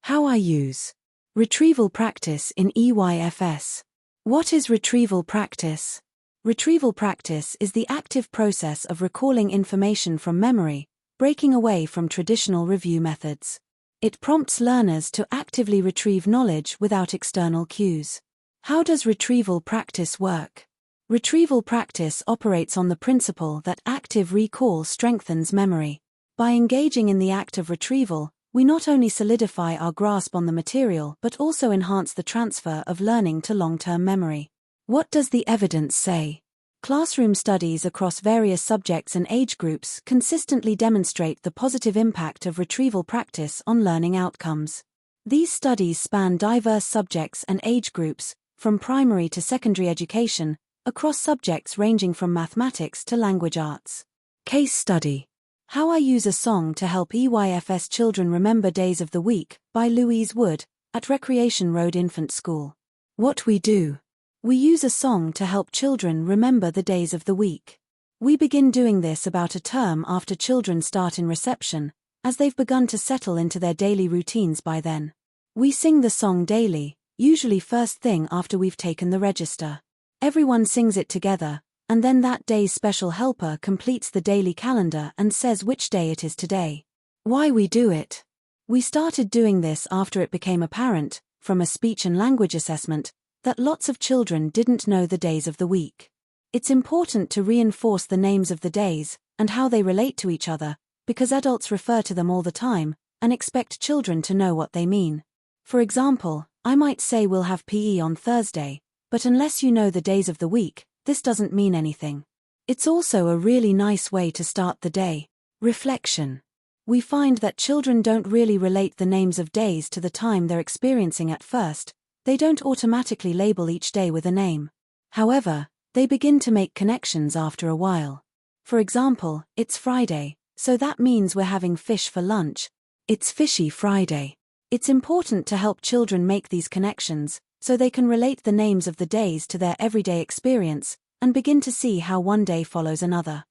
How I use retrieval practice in EYFS. What is retrieval practice? Retrieval practice is the active process of recalling information from memory, breaking away from traditional review methods. It prompts learners to actively retrieve knowledge without external cues. How does retrieval practice work? Retrieval practice operates on the principle that active recall strengthens memory. By engaging in the act of retrieval, we not only solidify our grasp on the material but also enhance the transfer of learning to long-term memory. What does the evidence say? Classroom studies across various subjects and age groups consistently demonstrate the positive impact of retrieval practice on learning outcomes. These studies span diverse subjects and age groups, from primary to secondary education, across subjects ranging from mathematics to language arts. Case study. How I Use a Song to Help EYFS Children Remember Days of the Week by Louise at Recreation Road Infant School. What we do. We use a song to help children remember the days of the week. We begin doing this about a term after children start in reception, as they've begun to settle into their daily routines by then. We sing the song daily, usually first thing after we've taken the register. Everyone sings it together, and then that day's special helper completes the daily calendar and says which day it is today. Why we do it? We started doing this after it became apparent, from a speech and language assessment, that lots of children didn't know the days of the week. It's important to reinforce the names of the days, and how they relate to each other, because adults refer to them all the time, and expect children to know what they mean. For example, I might say we'll have PE on Thursday, but unless you know the days of the week, this doesn't mean anything. It's also a really nice way to start the day. Reflection. We find that children don't really relate the names of days to the time they're experiencing at first. They don't automatically label each day with a name. However, they begin to make connections after a while. For example, it's Friday, so that means we're having fish for lunch. It's Fishy Friday. It's important to help children make these connections, so they can relate the names of the days to their everyday experience, and begin to see how one day follows another.